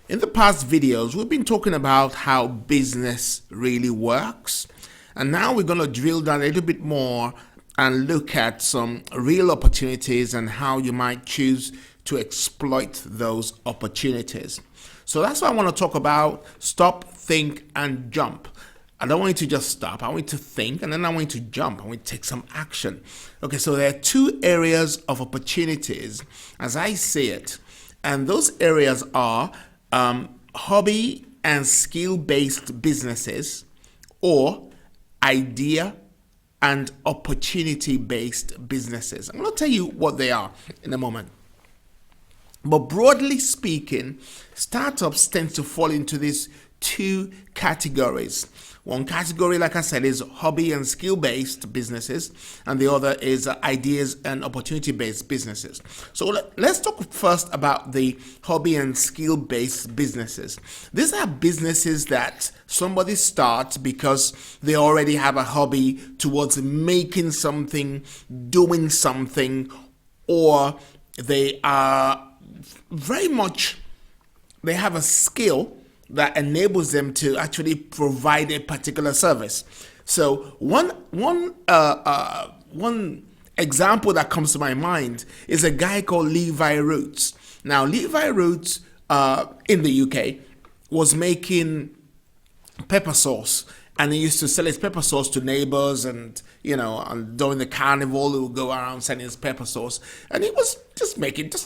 In the past videos, we've been talking about how business really works. And now we're going to drill down a little bit more and look at some real opportunities and how you might choose to exploit those opportunities. So that's what I want to talk about: stop, think, and jump. I don't want you to just stop. I want you to think, and then I want you to jump. I want you to take some action. Okay, so there are two areas of opportunities as I see it. And those areas are hobby and skill-based businesses, or idea and opportunity-based businesses. I'm going to tell you what they are in a moment. But broadly speaking, startups tend to fall into these two categories. One category, like I said, is hobby and skill-based businesses, and the other is ideas and opportunity-based businesses. So let's talk first about the hobby and skill-based businesses. These are businesses that somebody starts because they already have a hobby towards making something, doing something, or they are they have a skill that enables them to actually provide a particular service. So one example that comes to my mind is a guy called Levi Roots. Now, Levi Roots in the UK was making pepper sauce, and he used to sell his pepper sauce to neighbors, and and during the carnival he would go around selling his pepper sauce, and he was just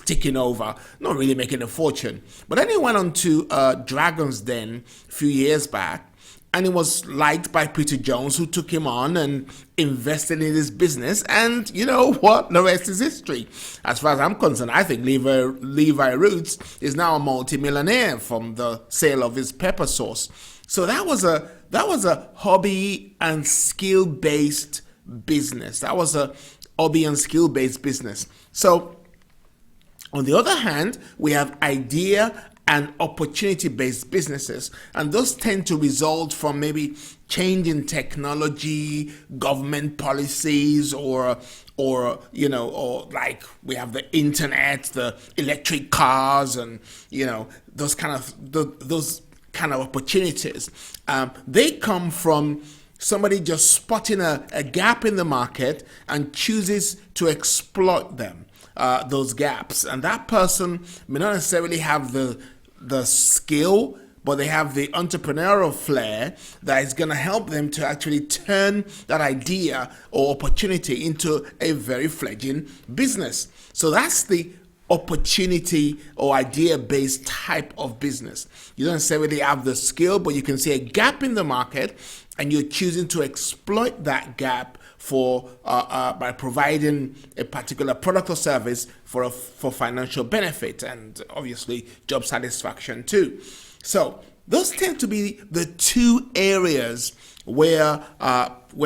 ticking over, not really making a fortune. But then he went on to Dragon's Den a few years back, and he was liked by Peter Jones, who took him on and invested in his business. And you know what? The rest is history. As far as I'm concerned, I think Levi Roots is now a multimillionaire from the sale of his pepper sauce. So that was a hobby and skill-based business. That was a hobby and skill-based business. So on the other hand, we have idea and opportunity-based businesses, and those tend to result from maybe change in technology, government policies, or like we have the internet, the electric cars, and those kind of opportunities. They come from somebody just spotting a gap in the market and chooses to exploit those gaps. And that person may not necessarily have the skill, but they have the entrepreneurial flair that is going to help them to actually turn that idea or opportunity into a very fledgling business. So that's the opportunity or idea-based type of business. You don't necessarily have the skill, but you can see a gap in the market, and you're choosing to exploit that gap by providing a particular product or service for financial benefit, and obviously job satisfaction too. So those tend to be the two areas where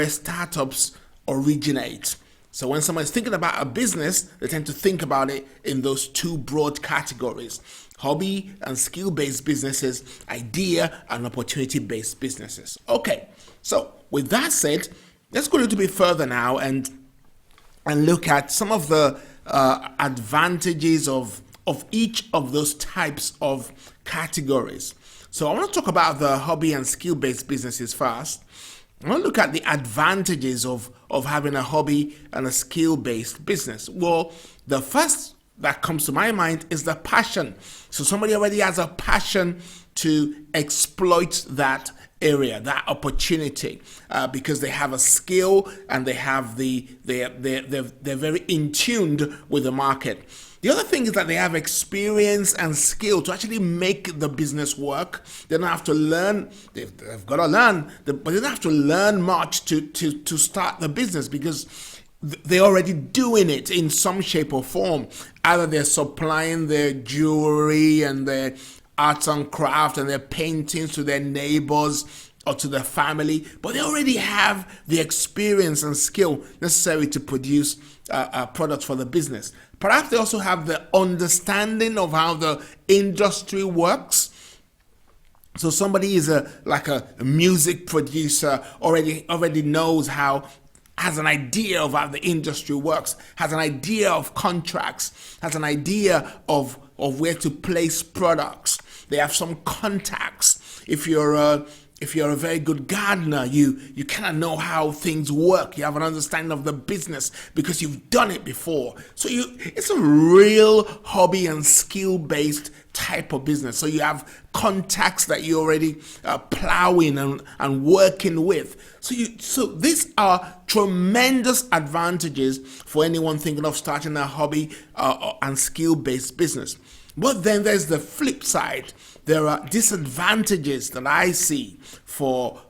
startups originate. So when someone is thinking about a business, they tend to think about it in those two broad categories: hobby and skill-based businesses, idea and opportunity-based businesses. Okay, so with that said, let's go a little bit further now and look at some of the advantages of each of those types of categories. So I want to talk about the hobby and skill-based businesses first. I want to look at the advantages of having a hobby and a skill-based business. Well, the first that comes to my mind is the passion. So somebody already has a passion to exploit that area, that opportunity, because they have a skill and they're very in tuned with the market. The other thing is that they have experience and skill to actually make the business work. They don't have to learn, they've got to learn, but they don't have to learn much to start the business, because they're already doing it in some shape or form. Either they're supplying their jewelry and their arts and craft and their paintings to their neighbors or to their family, but they already have the experience and skill necessary to produce a product for the business. Perhaps they also have the understanding of how the industry works. So somebody is like a music producer, already knows has an idea of how the industry works, has an idea of contracts, has an idea of where to place products. They have some contacts. If you're a very good gardener, you kind of know how things work. You have an understanding of the business because you've done it before. So it's a real hobby and skill-based type of business. So you have contacts that you're already plowing and working with. So these are tremendous advantages for anyone thinking of starting a hobby and skill-based business. But then there's the flip side. There are disadvantages that I see for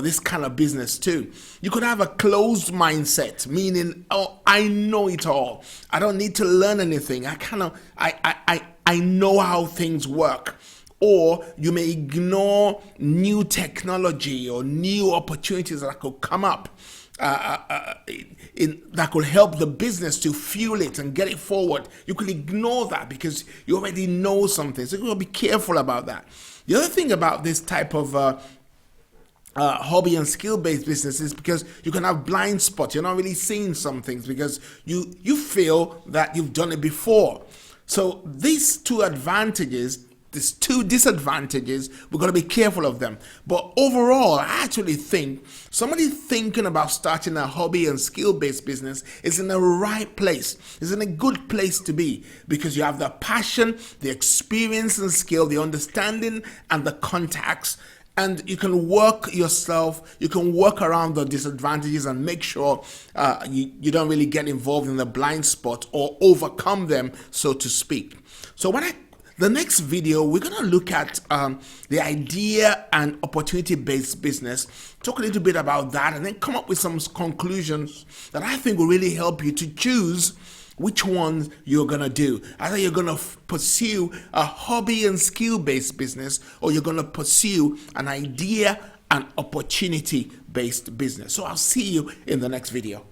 this kind of business too. You could have a closed mindset, meaning, oh, I know it all. I don't need to learn anything. I know how things work. Or you may ignore new technology or new opportunities that could come up that could help the business to fuel it and get it forward. You could ignore that because you already know something. So you got to be careful about that. The other thing about this type of hobby and skill-based business is because you can have blind spots. You're not really seeing some things because you feel that you've done it before. So these two disadvantages, we're going to be careful of them. But overall, I actually think somebody thinking about starting a hobby and skill-based business is in the right place, is in a good place to be, because you have the passion, the experience and skill, the understanding and the contacts, and you can work yourself, you can work around the disadvantages and make sure you don't really get involved in the blind spot or overcome them, so to speak. So the next video, we're going to look at the idea and opportunity-based business, talk a little bit about that, and then come up with some conclusions that I think will really help you to choose which one you're going to do. Either you're going to pursue a hobby and skill-based business, or you're going to pursue an idea and opportunity-based business. So I'll see you in the next video.